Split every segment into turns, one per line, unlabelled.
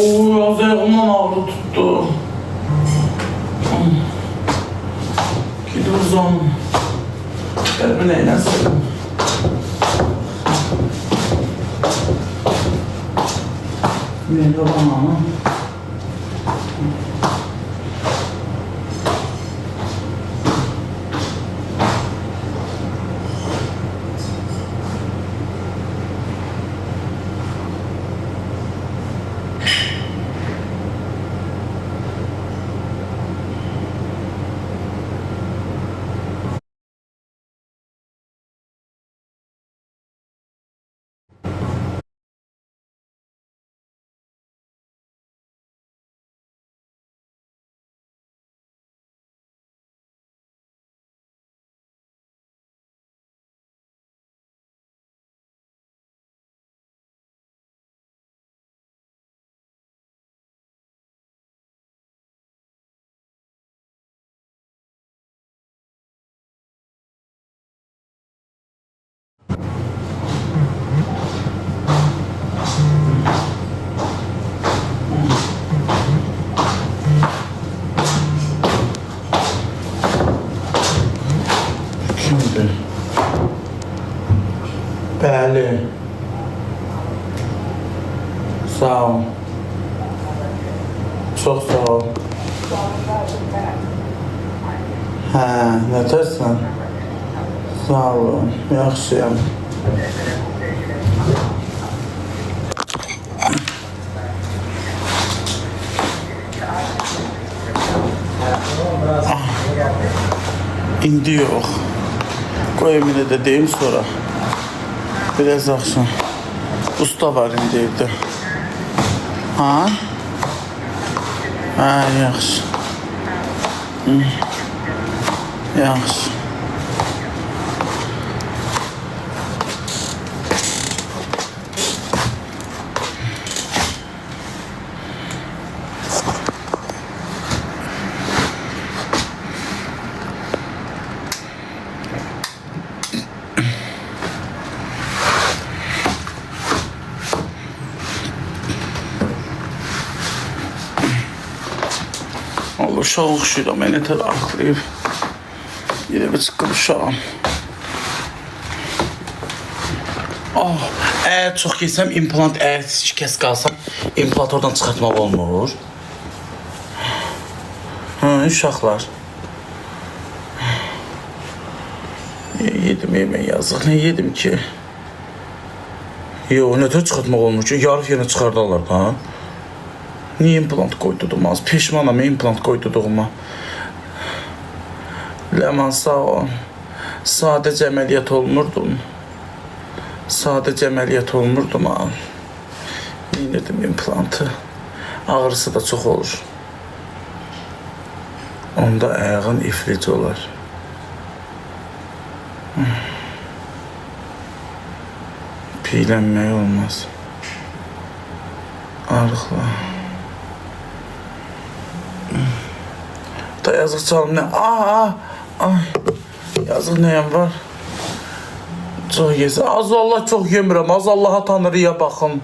Az ayağımdan ağrı tuttu. Gidi uzan. Elimi neyle sıkım? Neydi bana? Kimdir? Bəli. Sağ ol. Çox sağ ol. Hə, nətərsən? Sağ olun, yaxşıyam. İndi yox. Qoy Eminə də deyim sonra. Biraz axşam. Usta var indi evdə. Ha? Ha, yaxşı. Yaxşı. Allah uşaq oxşuyuram, mənə tər axlayıb. Yerə bir çıxıb uşağım. Əgər çox kesəm, implant, əgər şikəst qalsam, implant oradan çıxartmaq olmur. Uşaqlar. Yedim yemək yazıq, nə yedim ki? Yox, nətər çıxartmaq olmur ki? Yarıq yerine çıxardarlar da. Niye implant koydum az? Peşmanam implant koyduğuma. Ləman sağ ol. Sadəcə əməliyyat olmurdum. Sadəcə əməliyyat olmurdum ha. Yedim implantı. Ağrısı da çox olur. Onda ayağın iflic olar. Piylənmək olmaz. Arıqla. Da yazıq çalım nə? Yazıq nəyəm var? Çox yesin. Az Allah çox yemirəm. Az Allaha Tanrıya baxın.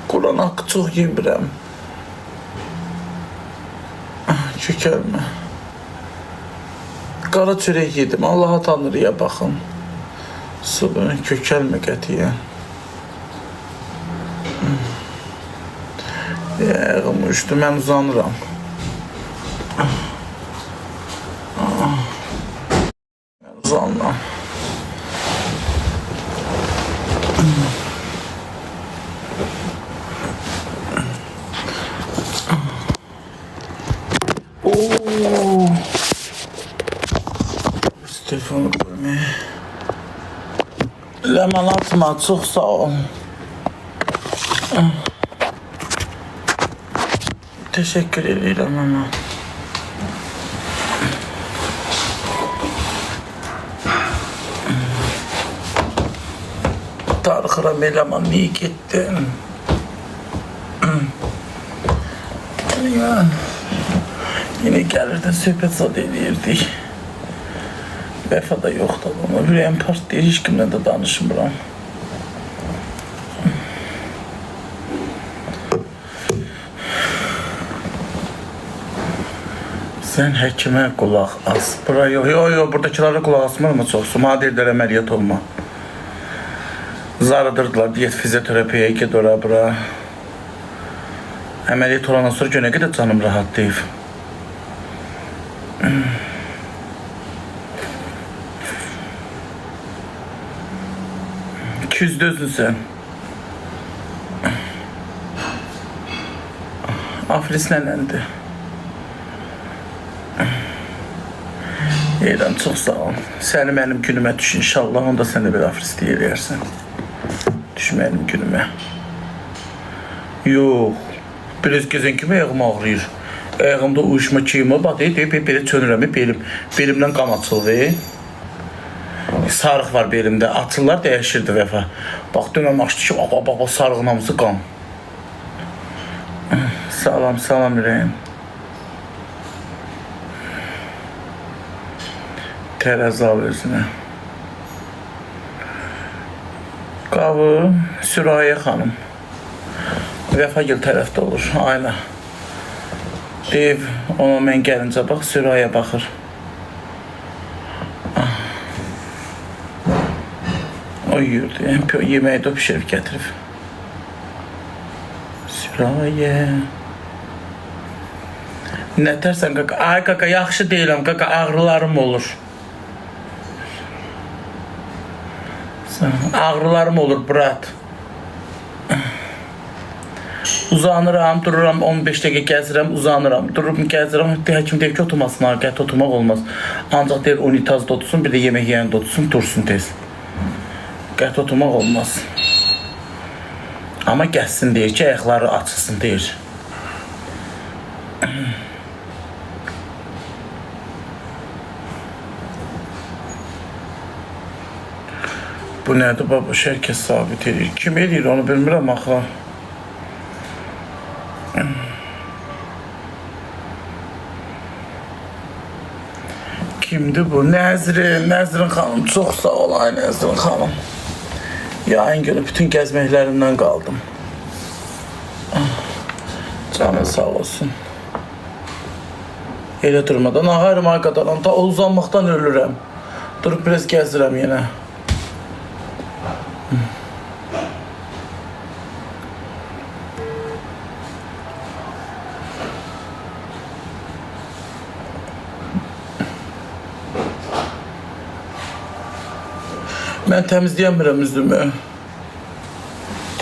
Quran haqqı çox yemirəm. Kökəlmə. Qara çörək yedim. Allaha Tanrıya baxın. Sonra kökəlmə qətiyyən. Ayağım uçdu, mən uzanıram. Mən uzanıram. Telefonu koymaya. Ləman atma, çox sağ ol. Teşekkür edirəm ama. Darxıram Ləman, niyə getdin? Yine gəlirdən söhbət zad edirdik. Vəfa da yoxdur, ama ürəyim partlayır, heç kimlə də danışmıram. Sən həkimə qulaq as. Bura yox, buradakilara qulaq asmır mı çoxsu? Mənə deyirlər əməliyyat olma. Zarıdırdılar, diyet fizioterapiyə ged ora bura. Əməliyyat olandan sonra günə qədər canım rahat deyib. Küzdüzün sən. Afris nənəndi. Eyran, çox sağ ol. Səni mənim günümə düş inşallah, onda sən də bir afris deyirlərsən. Düş mənim günümə. Yox. Biraz gəzən kimi ayağım ağrıyır. Ayağımda uyuşma kiyimi var, belə çönürəm belim. Belimdən qan açıldı. Sarıq var belimdə, atırlar dəyişirdi Vəfa. Bax, dönəm açdı ki, bax, sarığın hamısı qan. Salam ürəyim. Tərəzi al özünə. Qavı, Sürayə xanım. Vəfagil tərəfdə olur, ailə. Dev, ona mən gəlincə bax, Sürayə baxır. O yürüdü, yeməyi də pişirib gətirib. Sürayə. Nə tərsən qaka? Ay qaka, yaxşı deyiləm qaka, ağrılarım olur. Ağrılarım olur, brat. Uzanıram, dururam, 15 dəqiqə gəzirəm, uzanıram. Dururum, gəzirəm, həkim deyir ki, oturmasın, qət oturmaq olmaz. Ancaq deyir, unitazda otursun, bir də yemək yəyəndə otursun, dursun tez. Qət oturmaq olmaz. Amma gəzsin deyir ki, ayaqları açılsın deyir. Bu nədir baba? Şərkət sabit edir. Kim edir onu bilmirəm axı. Kimdir bu? Nəzrin xanım. Çox sağ ol ay Nəzrin xanım. Yayın günü bütün gəzməklərimdən qaldım. Canın sağ olsun. Elə durmadan ağarım arqadan. Da uzanmaqdan ölürəm. Durub biraz gəzirəm yenə. Mən təmizləyəmirəm üzümü.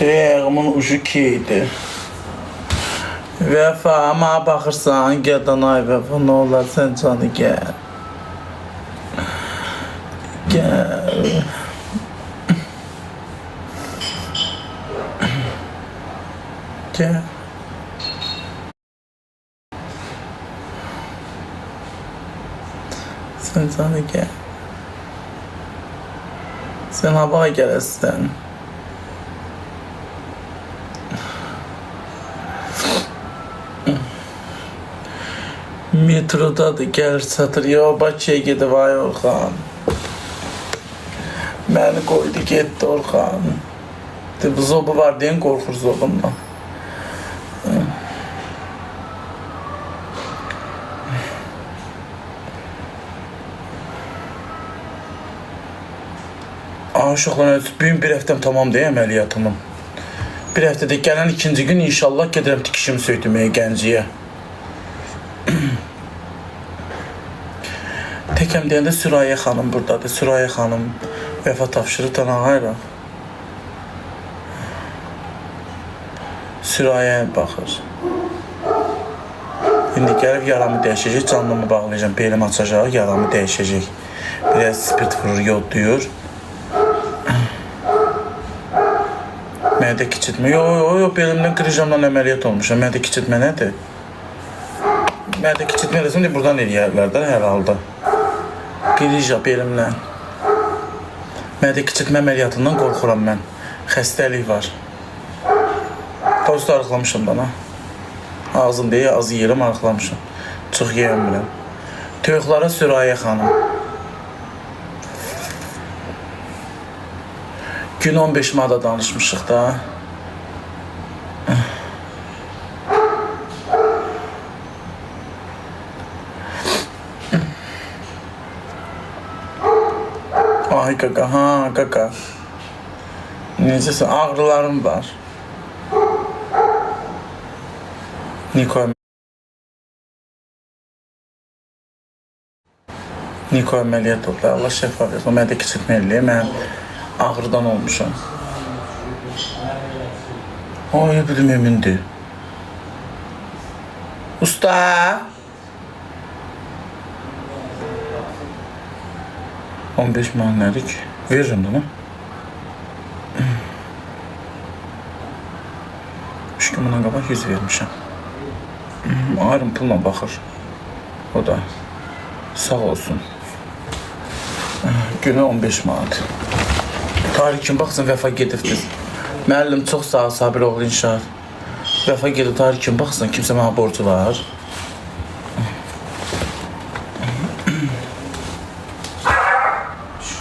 Deyəğimin ucu ki idi. Vəfa, ama baxırsan, gəldən ay Vəfa, nə olar, sən canı gəl. Gəl. Gəl. Sən canı gəl. Sən hava gələsən. Metrodadır, gəlir çatır. Ya, Bakıya gedib ay Orxan. Məni qoydu, getdi Orxan. Bu zobu var deyin, qorxur zobundan. Uşaqlar, bugün bir həftəm tamam deyəm əməliyyatımın. Bir həftədə gələn ikinci gün inşallah gedirəm tikişimi söydürməyə Gənciyə. Təkəm deyəndə Sürayə xanım buradadır. Sürayə xanım Vəfa tapşırır, tanağayraq. Sürayəyə baxır. İndi gəlib yaramı dəyişəcək, canlımı bağlayacaq, belim açacaq, yaramı dəyişəcək. Biraz spirt vurur, yodlayır. Mədə kiçiltmə, yox, belimdən qrijamdan əməliyyat olmuşam. Mədə kiçiltmə nədir? Mədə kiçiltmə eləsəm deyə buradan eləyərlər də hər halda. Qrija belimdən. Mədə kiçiltmə əməliyyatından qorxuram mən. Xəstəlik var. Polis arıqlamışım da, Ağzım deyə az yeyirəm, arıqlamışam. Çox yeyəmirəm. Toyuqlara Sürayə xanım. Gün 15 manata danışmışıq da. Ay qaqa, ha qaqa. Necəsə, ağrılarım var. Niko əməliyyat oldu. Allah şəfa versin. Mən də kiçilməliyim. Mən ağrıdan olmuşam. Ay, bilim emindir. Usta! 15 man nədir ki? Veririm bunu. 3 gün bundan qabaq 100 vermişəm. Ayrım pulla baxır. O da sağ olsun. Günə 15 manat. Tarih kim baxsın, Vəfa gedibdir. Müəllim çox sağ ol, Sabir oğlu inşaat. Vəfa gedib, tarih kim baxsın, kimsə mənə borcu var.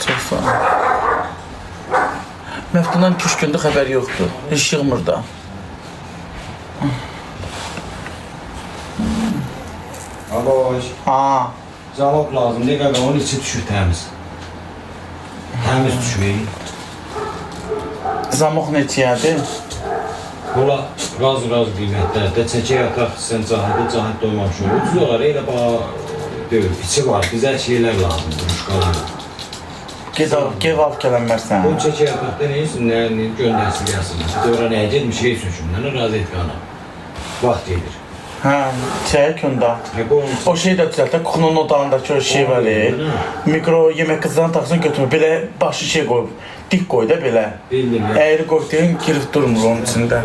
Çox sağ ol. Məftundan 2-3 gündür xəbər yoxdur. Heç yığmır da.
Aboş.
Ha.
Cavab lazım. Ne kadar onun içi düşür temiz. Temiz düşür.
Zamok neçəyədir?
Bula raz qiymətlərdə çəkə yataq sən cahət doymamış olur. Ucuz olar, elə deyil. İçi var, bizə şeylər lazımdır, muşqalar.
Gev al gələnmərsən.
Bu çəkə yataqda neyəsin, nə göndərsin gəlsin. Dora nəyə getmiş, şey sökümdən, razı etqana. Vaxt gedir.
Hə, çək onda. O şey də düzəltə, kuxunun odağındakı o şey var. Mikro yemək qızdan taxsın götürmür. Belə başı şey qoyub, dik qoy da belə.
Bildim ya.
Əyri qoyduğun kirif durmur onun içində.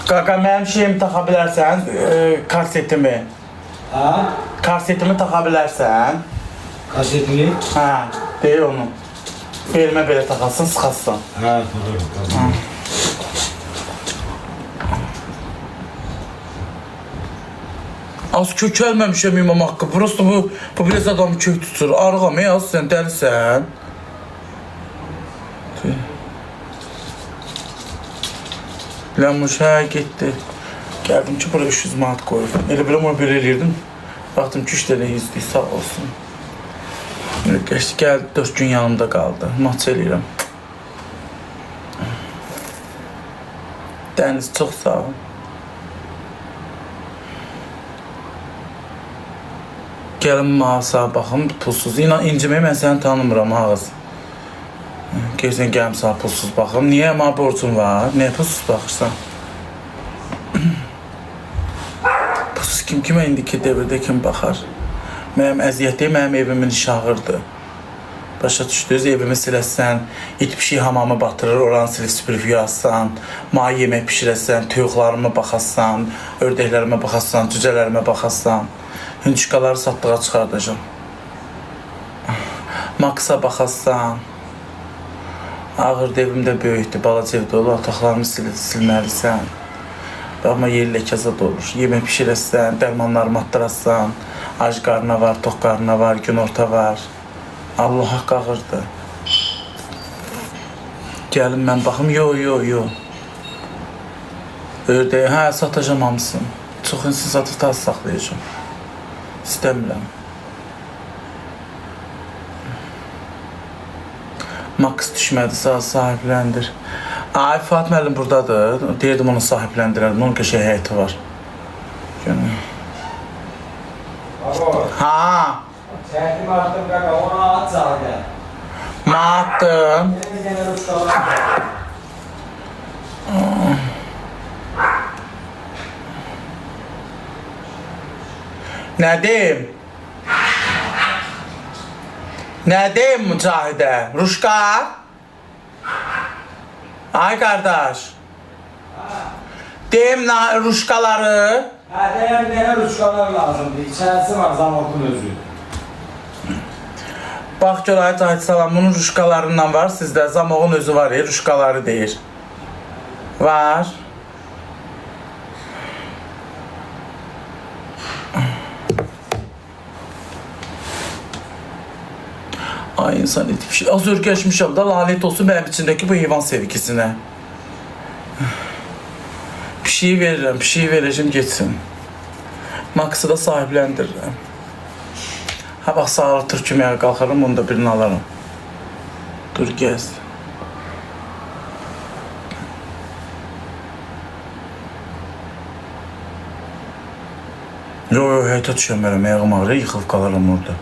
Qaqa, mənim şeyimi taxa bilərsən, karsetimi.
Ha?
Karsetimi taxa bilərsən.
Kasetini?
Hə, deyir onu. Belimə belə taxasın, sıxasın.
Hə, taxarım.
Az kökəlməmişəm imam haqqı. Prosto bu biraz adamı kök tutur. Arğam, az sən dəlisən. Ləmuş, hə, getdi. Gəldim ki, buraya 300 manat qoyub. Elə biləm, onu belə eləyirdim. Baxdım ki, 3 dənə yüzdük, sağ olsun. Geçdi, gəldi, 4 gün yanımda qaldı. Maç eləyirəm. Dəniz, çox sağ ol. Gəlin mağazaya baxım, pulsuz. İnan, inciməyi mən səni tanımıram, ağız. Gerçəkdən gəlim sana pulsuz baxım. Niyə? Mənə borcum var. Niyə pulsuz baxırsan? Pulsuz kimə indiki devirdə kim baxar? Mənim əziyyəti mənim evimin şahırdır. Başa düşdünüz, evimi siləsən, it pişik hamamı batırır, oranı silib süpürüb yuyarsan, mənə yemək pişirəsən, toyuqlarıma baxasan, ördəklərimə baxasan, cücələrimə baxasan. Hündüşkaları satdığa çıxardacam. Maksa baxasan. Ağır evim də böyükdür, balaca evdə olur, otaqlarımı silməlisən. Baxma, yer ləkəzad olur. Yemək pişirəsən, dərmanlarımı atdırasan, ac qarına var, tox qarına var, günorta var. Allah haqq ağırdır. Gəlin mən baxım, yo. Ördəyə, hə, satacam hamısını. Çox insin satıb taz saxlayacam. İstəmirəm. Max düşmədi, sahibləndir. Ay, Fuat müəllim buradadır. Deyirdim onu sahibləndirərdim, onun qəşəng həyəti var. Ha?
Çəkdim artım qaqa, ona at çağda.
Nə atdın?
Yenə ruşqalar.
Nə deyim? Nə deyim Mücahidə? Ruşqa? Ay qardaş. Deyim ruşqaları?
Hə, deyəm, ruşqalar lazımdır. İçərisi var, zamokun özü.
Bax gör, ay Cahid salam, bunun ruşqalarından var sizdə. Zamoğun özü var, ruşqaları deyir. Var. Ay insan eti pişir. Az örgəşmişəm da lanet olsun benim içindeki bu heyvan sevgisine. Pişiyi veririm, pişiyi verəcəm geçsin. Max'ı da sahibləndirirəm. Ha bax sağır türküməyə qalxarım, onu da birini alaram. Dur gəz. Yo, həyətə düşəmərəm, ayağım ağrır, yıxılıb qalaram orada.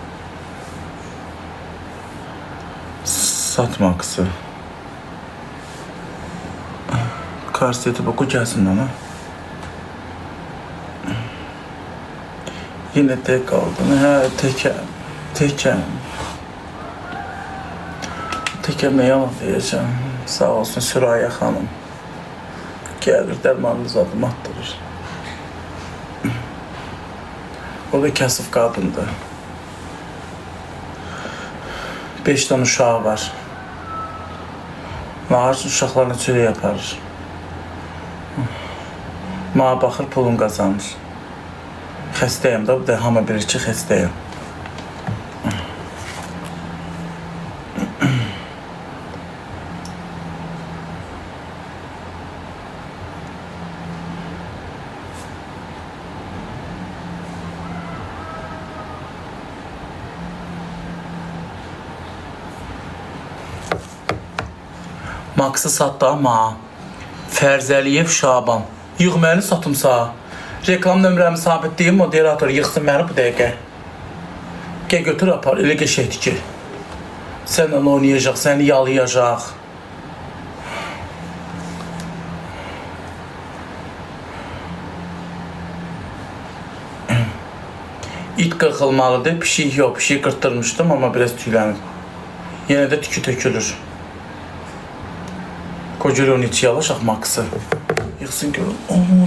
Satma qısı. Karsiyeti boku gəlsin ona. Yine tek kaldın, hə, tekəm. Tekəm nə yalan deyəcəm. Sağ olsun Süraya xanım. Gəlir, dərmanınız adım atdırır. O da kasıb qadındır. 5 tane uşağı var. Nahar üçün uşaqlarına çörək yaparır. Mənə baxır, pulun qazanır. Xəstəyəm da, bu da hamı bilir ki, xəstəyəm. Max'ı satdı ama Fərzəliyev Şaban. Yığ məni satımsa. Reklam nömrəmi sabitləyim, moderator yıxsın məni bu dəqiqə. Gəl götür apar, elə qəşəkdir ki. Sənlə oynayacaq, səni yalayacaq. İt qırxılmalıdır, pişik yox, pişik qırtdırmışdım amma biraz tüylənib. Yenə də tükü tökülür. Kocaeli onu içi yalaşaq Max'ı. Yıxsın görün.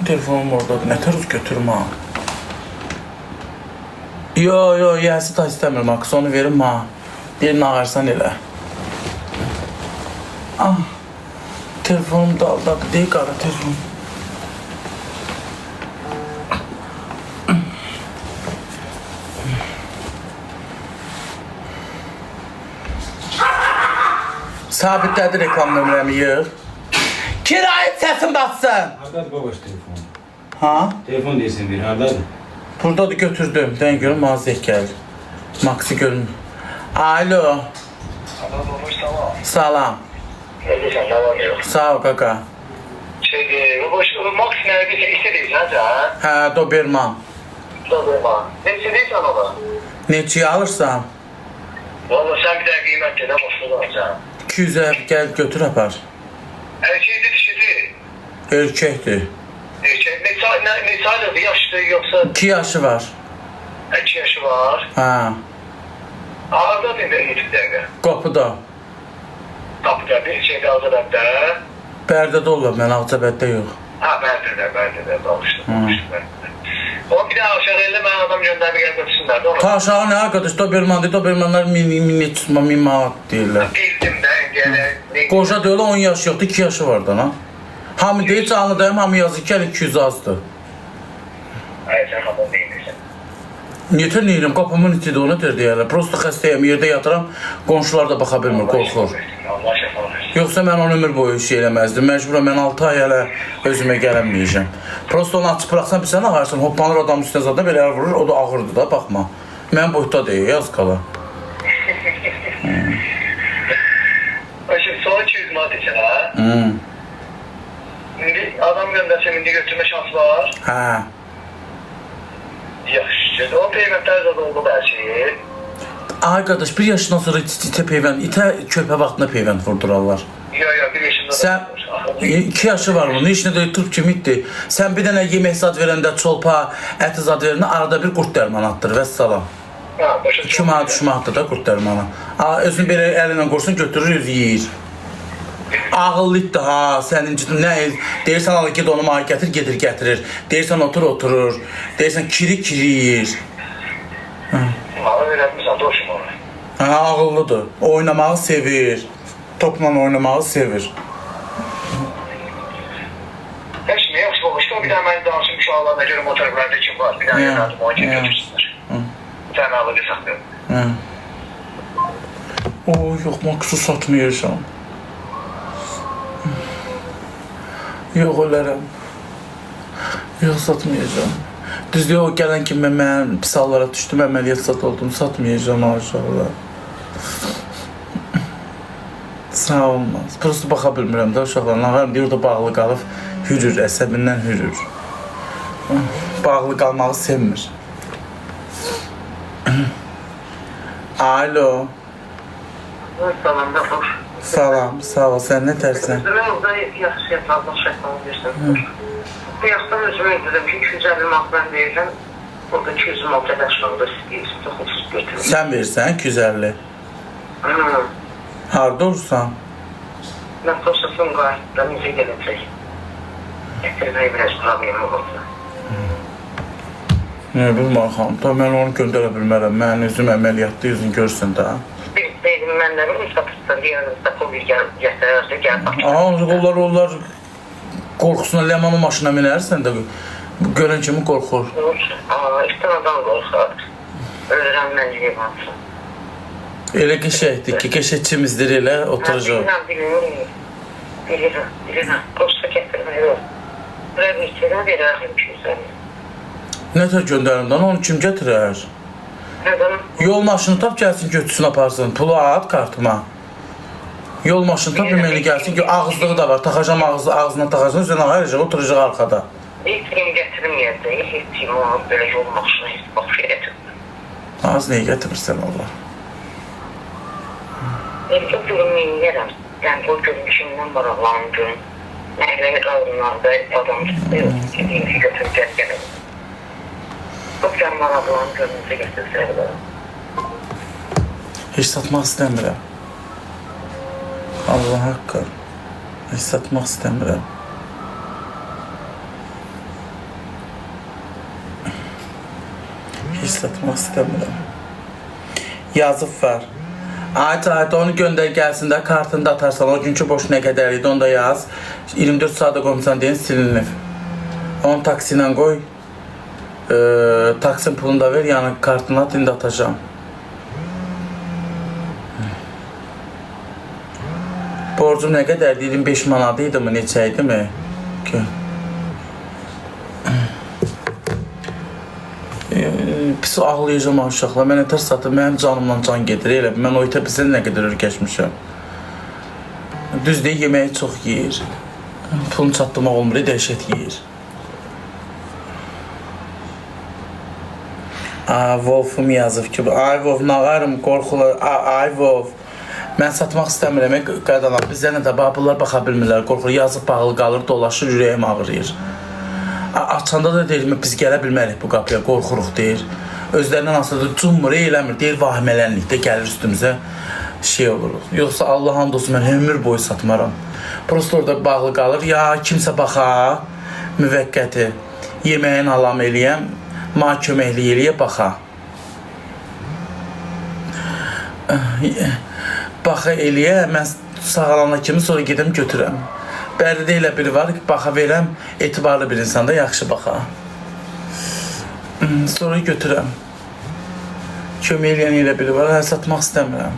Telefonum oradadır. Nətər uz götürüm ha. Yo, yəsi ta istəmir Max. Onu verim ha. Birini ağarsan elə. Telefonum daldadır. Deyik ara telefonum. Sabitlədi reklam nömrəmi yığ. Kirayət səsin batsın.
Hardadır babaş telefon?
Ha?
Telefon deyirsən bir, hardadır?
Buradadır, götürdüm. Dən görüm, maziyək gəlir. Max'ı görün. Alo.
Adam olmuş, tamam.
Salam.
Ne diyeceğim, ne var ne yok.
Sağ ol kaka.
Babaş, Max neredeyse istediysen sen.
Hə, Doberman.
Doberman. Ne istediysen ona?
Neçəyə alırsan?
Valla sen bir daha kıymetli, ne başladın sen?
200'ə gəl götür apar.
Erkeğiydi, dişiydi.
Erkəkdir.
Erkek, ne sayılırdı, yaşlı yoksa
2 yaşı var.
2 yaşı var.
Hə,
Ağırda değil mi bir dakika?
qapıda.
Kapıda bir şeyde Ağzıbətdə.
Bərdədə olur, mən Ağcabəddə yox.
Ha, Bərdədə, dalmışdım. O bir daha aşağı elle, ben adam gönderdi gel götürsünlerdi. Onu
Taşağı nə arkadaş, Doberman deyil, Dobermanlar mini tutma, 1000 manat deyirlər.
bildim de, gene.
Qoca deyil, 10 yaş yoxdur, 2 yaşı var da, ha? Hamı deyil, canlıdayım, hamı yazır ki, 200 azdır.
Hayır, sen hamam değilsin.
Yetirnəyirəm, qapımın içidir, onu der deyərlər. Prosto xəstəyəm, yerdə yatıram, qonşular da baxa bilmir, qorxur.
Allah şəfa versin.
Yoxsa mən onu ömür boyu şey eləməzdim. Məcburam, mən 6 ay hələ özümə gələnməyəcəm. Prosto onu açıb bıraxsan, bir sən ağarsın, hoppanır adamın üstünə zaten belə əl vurur, o da ağırdır da, baxma. Mən boyutda deyil, yaz qala.
Şimdi son 200 manat için ha. Şimdi adam gönderse indi götürme şansı var.
Hə.
Yaxşı. O peyvəndlər zad oldu hər şeyi.
Ay qardaş, 1 yaşından sonra itə peyvənd, itə körpə vaxtında peyvənd vurdurarlar.
Yo, 1 yaşında
Sən 2 yaşı var bunun, heç nə də turp kimitdir. Sən bir dənə yemək zad verəndə çolpa, əti zad verəndə arada bir qurt dərman atdır, vəssalam.
Ha, başa
2 manat, 3 manatdır da qurt dərmanı. Özünü belə əlinlə qorsun, götürür, özü yeyir. Ağıllıdır ha, sənin nə deyirsən al ged onu mənə gətir, gedir gətirir. Deyirsən oturur. Deyirsən kiri yeyir.
Bana öyrətmirsən, doşum onu.
Hə, ağıllıdır. Oynamağı sevir. Topla oynamağı sevir.
Heç mi yaxşı olmuşdu, bir daha mən danışım uşaqlarına görüm oturqlarda kim var. Bir daha yönəldim, onu kim götürsünlər. Sən ağlı saxlayın.
Yox, maksu satmayacağım. Yox, ölərəm. Yox, satmayacağım. Düzdür, o gələn kimi mən pis hallara düşdüm, əməliyyat zat oldum, satmayacağım aşağılar. Sağ olmaz. Prosto baxa bilmirəm də uşaqlar. Nağarım deyir, orada bağlı qalıb, hürür, əsəbindən hürür. Bağlı qalmağı sevmir. Alo.
Salam, doktor.
Salam, sağ ol. Sən nə tərsən?
Ben orada yaxşı fazla şəkil verirsən. Bu yaxdan özümə dedim ki, 250 manat mən verirəm. Orada 200 manat ədəşanda istəyirsin, çox ucuz götürürüm.
Sən verirsən 250. Harda olursan?
Mən prosesum qayıtda necə gələcək? Gətirməyə biraz problemi olsa.
Ne bilməm xanım, da mən onu göndərə bilmərəm. Mən özüm əməliyyatda yüzün görsün də.
Dedim, mən nə bilim, satışdan yanınızda COVID gətirərsə, gəl
baxın. Onlar qorxusuna Lemanın maşına minərsən də görən kimi qorxur.
İstinadan qorxar. Ölürəm mən Lemansa.
Elə qəşəkdir ki, qəşəkçimizdir elə oturacaq.
Bilirəm. Prosta gətirmək yox. Biraz neçədən verərəm ki, üzərinə.
Nətər göndərimdən onu kim gətirər? Yol maşını tap gəlsin, götürsün, aparsın. Pulu at kartıma. Yol maşını tap ümeni gəlsin ki, ağızlığı da var. Taxacam ağzına taxacam, üzerine ayıracaq, oturacaq arkada.
Heç kim gətirməyəcək, heç kim onu belə yol maşını heç bax şey gətirmir.
Az neyi gətirirsən Allah?
Evdə görünməyin yerəm. Yəni, o görün kimdən maraqlanın görün. Nəhləli qadınlarda adam tutuyor, gedeyim ki, götürüb gətirəm. Çok can maraqlanın görünüzə gətirsəklər.
Heç satmaq istəmirəm. Allah haqqı. Heç satmaq istəmirəm. Heç satmaq istəmirəm. Yazıb var. Ayet onu göndər gəlsin də kartını da atarsan. O günkü boş nə qədər idi onu da yaz. 24 saata qoymusan deyin silinir. Onu taksi ilə qoy. Taksim pulunu da ver, yəni kartını at, indi atacağım. Borcum nə qədər? 25 manat idi mi? Neçə idi mi? Pis ağlayacağım uşaqlar. Mən etər satım, mənim canımdan can gedir. Elə mən o itə bizə nə qədər ürkəşmişəm. Düz deyil, yeməyi çox yeyir. Pulunu çatdırmaq olmur, dəhşət yeyir. Wolf'um yazıb ki, ay Wolf, nağarım, qorxular, ay Wolf. Mən satmaq istəmirəm, qadalar, bizdən də bunlar baxa bilmirlər, qorxur, yazıq bağlı qalır, dolaşır, ürəyim ağrıyır. Açanda da deyir, biz gələ bilmərik bu qapıya, qorxuruq deyir. Özlərindən asıdır, cümmür, eyləmir, deyir, vahimələnlikdə gəlir üstümüzə şey oluruq. Yoxsa Allah hamd olsun, mən ömür boyu satmaram. Prosto orada bağlı qalır, ya kimsə baxa, müvəqqəti, yeməyin alam eləyəm, ma köməkli eləyə baxa. Baxa eləyə, mən sağalana kimi sonra gedəm götürəm. Bəridə elə biri var ki, baxa verəm, etibarlı bir insanda yaxşı baxa. Sonra götürəm. Kömək eləyən elə biri var, satmaq istəmirəm.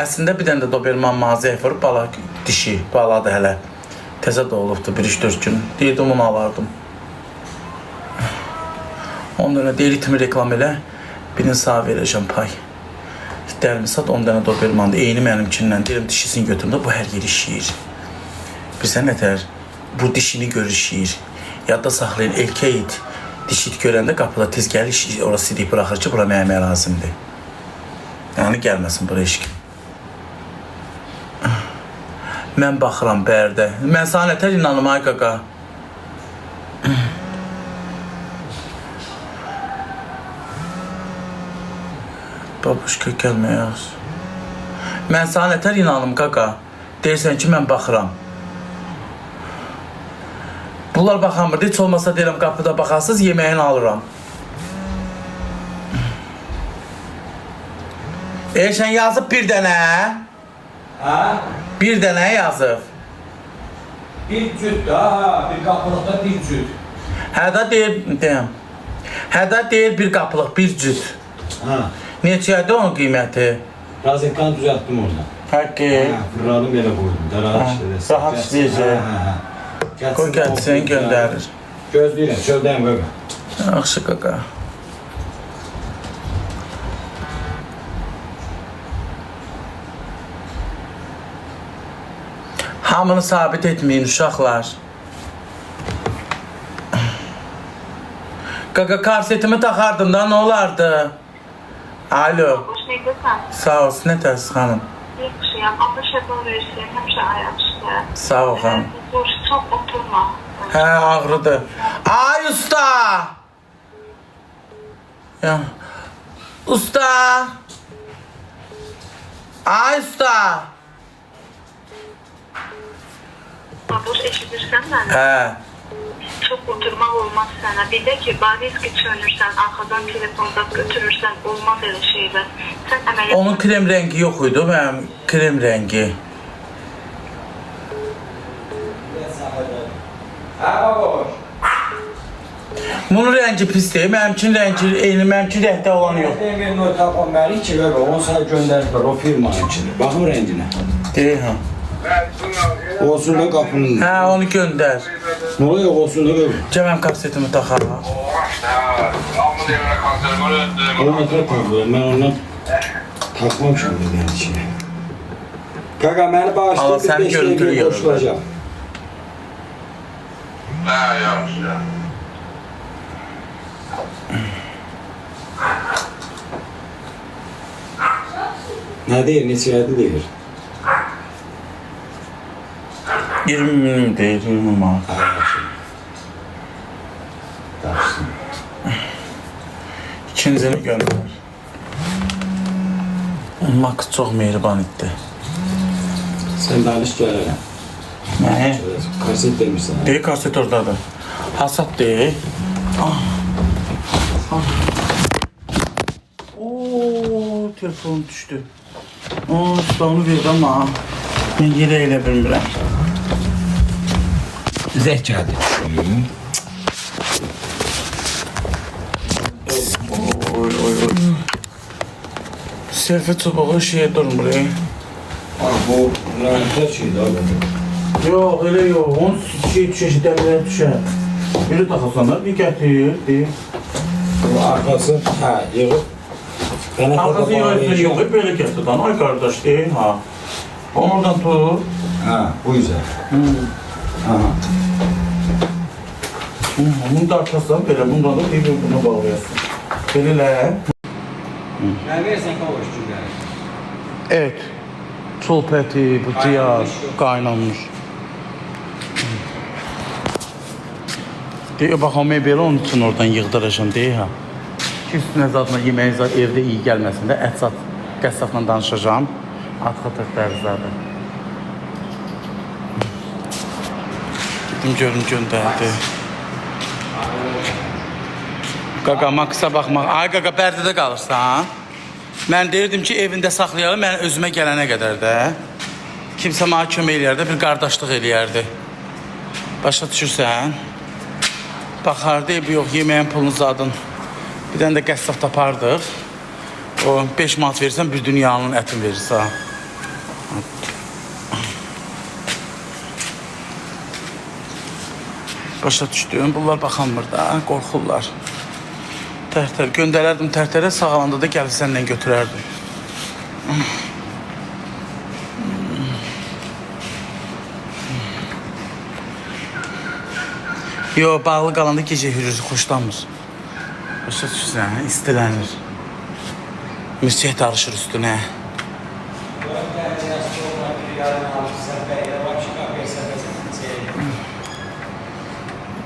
Əslində bir dənə də Doberman mağazaya vurub, bala dişi, baladır hələ. Təzə doğulubdur, 1-3-4 gün. Deyirdim, onu alardım. Onun önə deyir, itimi reklam elə, birini sağ verəcəm pay. İtlərimi sat, 10 dənə Dobermandır. Eyni mənimkindən, deyirəm, dişisini götürümdə, bu hər yer işləyir. Bilsən nətər, bu dişini görür işləyir. Yadda saxlayın, erkək it, dişi it görəndə qapıda tez gəlir, orası deyib bıraxır ki, bura mənim ərazimdir. Yəni, gəlməsin bura işkin. Mən baxıram bərdə. Mən sana nətər inanım, ay qaqa. Babuşka gəlməyəz. Mən sana nətər inanım, qaqa. Deyirsən ki, mən baxıram. Bunlar baxamır. Heç olmasa deyirəm, qapıda baxasız, yeməyini alıram. Sən yazıb bir dənə.
Hə?
Bir dənə yazıb.
Bir cüt da, bir qapılıqda bir cüt.
Hə da deyim. Hədə deyil bir qapılıq, bir cüt.
Ha.
Neçədir onun qiyməti?
Rozetkanı düzelttim orada.
Haqqı.
Ha, fırladım belə qoydum. Da rahat işlədir.
Rahat işləyəcək. Qoy gəlsin, göndərir.
Gözləyirəm, çöldəyim qaqa.
Yaxşı qaqa. Hamını sabit etməyin uşaqlar. Qaqa karsetimi taxardım da, nə olardı? Alo.
Hoş neydəsən?
Sağ olsun, nə tərsiz xanım?
Yaxşıyam, amma şəbə verirsən, həmişə ayaq üstə.
Sağ ol xanım.
Boş, çox oturma.
Hə, ağrıdı. Ay usta! Ya. Usta! Ay usta!
Boş eşidirsən məni?
Hə.
Çox oturmaq olmaz sənə. Bir də ki, bariski çönürsən, arxadan telefonda götürürsən, olmaz elə şeylər. Sən əməliyyat...
Onun krem rəngi yox idi, mənim krem rəngi. Bunun rəngi pis deyil, mənimkin rəngi eyni, mənimkin rəngdə olan yox.
Demin o tapan məli ki, qaqa, onu sənə göndəriblər, o firmanınkidir. Baxım rənginə.
Deyil, hə.
Olsun da qapının.
Hə, onu göndər.
Nə oluyor, olsun da qaqa.
Gəl mənim kasetimi taxarım.
Onu atra taxıyorum, mən ondan taxmamışam da ben içine. Qaqa, məni
Allah,
bağışlayıb
sən
bir 5
görüntülü
dəqiqə
görürlər.
boşlayacağım. Nə deyir, neçəyədi deyir?
20 min deyil, 20 manat.
Yaxşı.
İkincini göndər. Onun haqqı çox mehriban etdi.
Sən danış gələrəm.
Nə?
Kaset demişsən.
Deyil, kaset oradadır. Hasat deyil. Ooo, telefonum düşdü. Usta, onu verdi ama mən yerə elə bilmirəm.
Zəhcədir.
Oy, oy, oy. Selfie çubuğu şeye durmur,
Bu rəhmətlər şeydir abi.
Yox, elə yox. Onun düşür, dəmirə düşər. Biri taxasanlar, bir gətir, deyil.
Bu arxası, hə, yığıb.
Arkası yoxsa yox, belə gətir lan. Ay qardaş, deyil, ha. Onu oradan tut.
Hə, bu üzər. Hə.
Bunu da arxasından belə, bundan da bir-birini bağlayasın. Belə.
Mən versən qavoş günləri.
Evet. Çolpəti, bu ciyaz, qaynanmış. Deyir, baxam, belə onun üçün oradan yığdıracam, deyir, ha. Ki, üstünə zadına yeməyi zad evdə iyi gəlməsin də, ət zad qəssafla danışacağım. Atqa təklərzadır. Gedim görüm göndərdi. Qaqa, maksa baxmaq. Ay, qaqa, Bərdədə qalırsan. Mən deyirdim ki, evində saxlayalım, mən özümə gələnə qədər də. Kimsə mənə kömək eləyərdi, bir qardaşlıq eləyərdi. Başa düşürsən? Baxardı, yox, yeməyin pulunu zadın. Bir dənə də qəssaf tapardıq. O 5 manat verirsən, bir dünyanın ətini verirsən. Başa düşdüm, bunlar baxanmır da, qorxurlar. Tərtər, göndərərdim tərtərə, sağalanda da gəlib səndən götürərdim. Yo, bağlı qalanda gecə hürüzü xoşlanmır. Başa düşürsən, istilənir. Müsiyət alışır üstünə.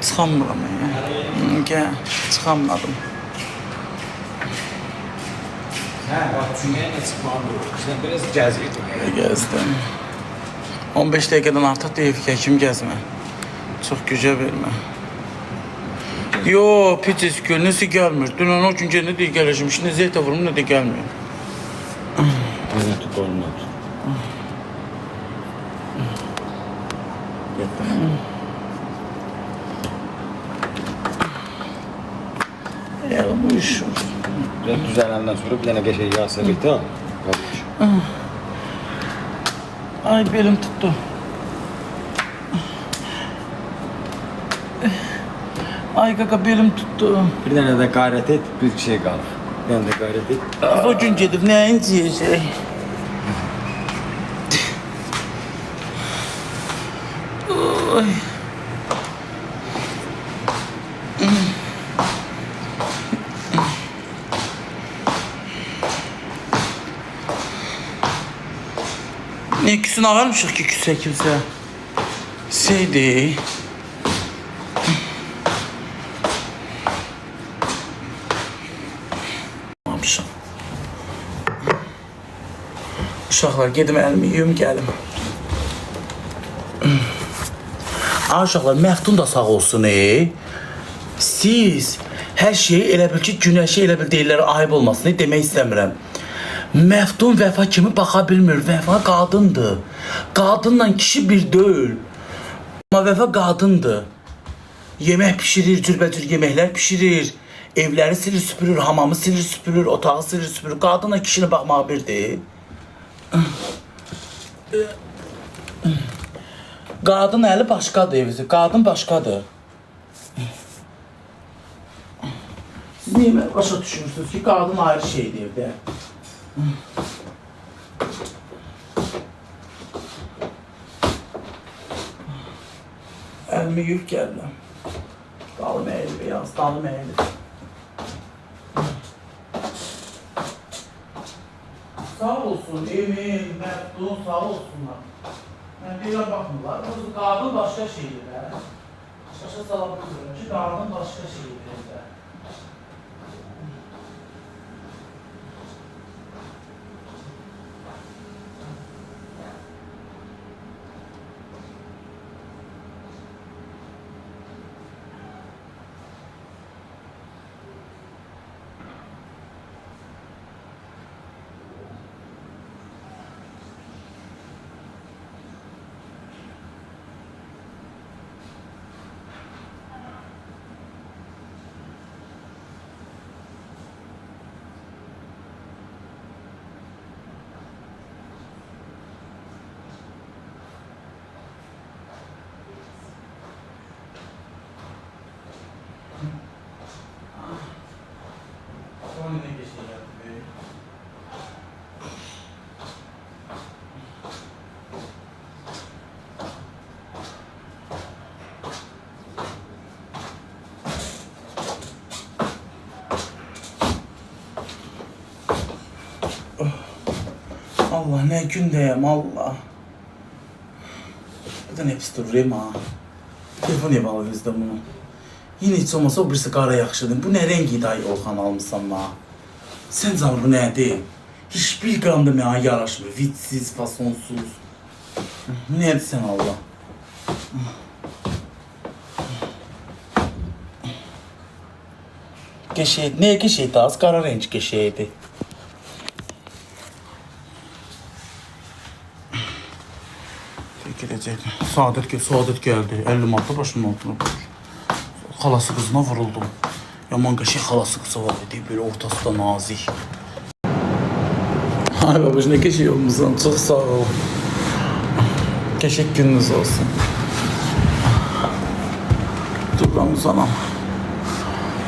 Çıxamıram ya. Gəl, çıxamadım.
Hə, bax, çünki nə çıxmalı olur. Sən biraz gəzirdim.
Gəzdim. 15 dəqiqədən artıq deyib ki, kim gəzmə. Çox gücə vermə. Yo, picis gül, nəsə gəlmir. Dünən o gün gəlində deyə gələcəm. Şimdi zeytə vurum, nə də gəlmir.
Mənə tut olmaz.
bu iş.
Düzələndən sonra bir dənə qəşəng yağ səbəti al.
Ay belim tuttu. Ay kaka belim tuttu.
Bir dənə də qarət et, bir şey qalır. Bir dənə də qarət et.
O gün gedib nəyin yiyəcək? Ay. Ne küsün ağarmışıq ki küsə kimsə? Şeydi. Almışım. Uşaqlar gedim əlimi yuyum gəlim. Ay uşaqlar, Məftun da sağ olsun. Siz hər şeyi elə bil ki, günəşi elə bil deyirlər, ayıb olmasın demək istəmirəm. Məftun Vəfa kimi baxa bilmir. Vəfa qadındır. Qadınla kişi bir deyil. Amma Vəfa qadındır. Yemək pişirir, cürbəcür yeməklər pişirir. Evləri silir süpürür, hamamı silir süpürür, otağı silir süpürür. Qadınla kişini baxmağı birdir. Qadın əli başqadır evizi. Qadın başqadır. Siz niyə başa düşürsünüz ki, qadın ayrı şeydir evdə? Əlimi yuyub gəldim. Dalım əyilib, beyaz, dalım əyilib. Sağ olsun, Emin, Məftun, sağ olsunlar. Mən deyirəm, baxmırlar. Qadın başqa şeydir, hə? Başa sala bilmirəm ki, qadın başqa şeydir, hə? Sonra ne geçecek be? Allah ne gündeyim Allah. Neden hepsi durayım ha? Telefon ev alır bizde bunu. Yine hiç olmasa o birisi qara yaxşıdır. Bu ne rengi dayı Orxan almışsan ma? Sen canım bu nədir? Hiçbir gram da mənə yaraşmır. Vitsiz, fasonsuz. Bu nədir sen Allah? Geçeydi. Neye geçeydi az? Qara renk geçeydi. Gelecek. Saadet geldi. 50 manatla başımın altına koyur. Xalası qızına vuruldum. Yaman qəşəng xalası qızı var idi, böyle ortası da nazik. Ay babuş, ne qəşəng olmuşsan, çok sağ ol. Qəşəng gününüz olsun. Dur ben uzanam.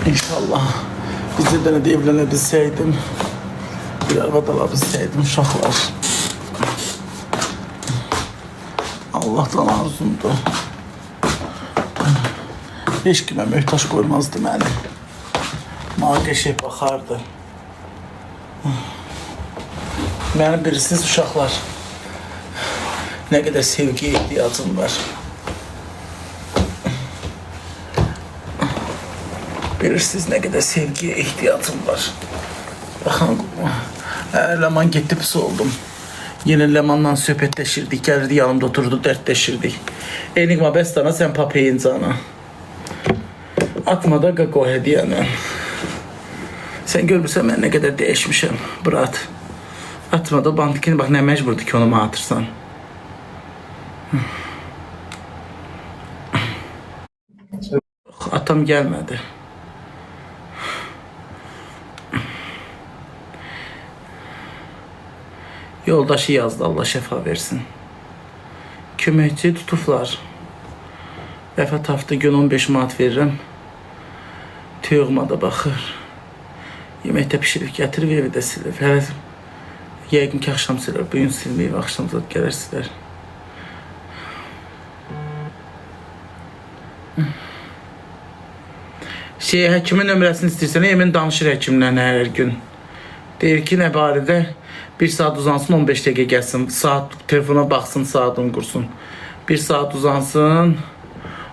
İnşallah bizlerden de evlenebilseydim, bir arabada alabilseydim uşaqlar. Allah'tan arzumdu. Hiç kimə möhtaç qoymazdı məni. Mənə qəşəng baxardı. Mənim bilirsiniz uşaqlar, nə qədər sevgiyə ehtiyacım var. Bilirsiniz nə qədər sevgiyə ehtiyacım var. Baxın, Leman getdi pis oldum. Yine Leman'la söhbətləşirdik, gəlirdi yanımda oturdu, dərdləşirdik. Enigma bəstana, sen papeyin cana. Atma da qaqo hediyəni. Sen görmürsən mən nə qədər dəyişmişəm, brat. Atma da bandikini, bax nə məcburdur ki onu mənə atırsan. Atam gəlmədi. Yoldaşı yazdı, Allah şəfa versin. Köməkçi tutublar. Vəfa Taftı gün 15 manat verirəm. Tüyüğüma da baxır. Yeməkdə pişirib gətirib evi də silir. Hələ yəqin ki axşam silir. Bugün silməyib, axşam zat gələr silir. Həkimin nömrəsini istəyirsən, Emin danışır həkimlə hər gün. Deyir ki, nə barədə 1 saat uzansın, 15 dəqiqə gəlsin. Saat telefona baxsın, saatını qursun. 1 saat uzansın,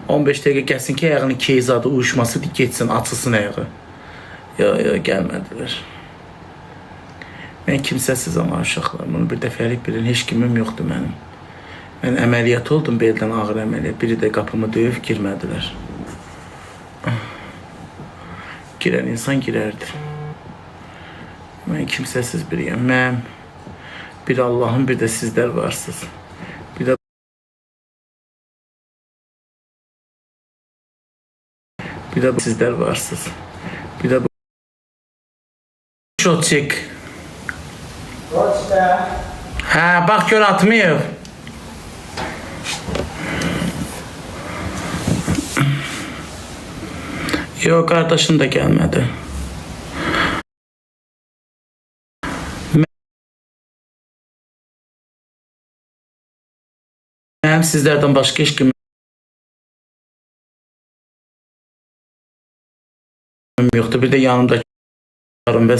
15 dəqiqə gəlsin ki, ayağının keyzadı uyuşması geçsin, açılsın ayağı. Ya gəlmədilər. Mən kimsəsizəm uşaqlar. Bunu bir dəfəlik bilin, heç kimim yoxdur mənim. Mən əməliyyat oldum, beldən ağır əməliyyat. Biri də qapımı döyüb girmədilər. Girən insan girərdi. Mən kimsəsiz biriyəm. Mən bir Allahım, bir də sizlər varsınız. Bir də sizlər varsınız. Bir də bu şotçik. Hə, bax gör atmayıb. Yox, qardaşım da gəlmədi. Mənim sizlərdən başqa heç kimim yoxdur. Bir də yanımdakı və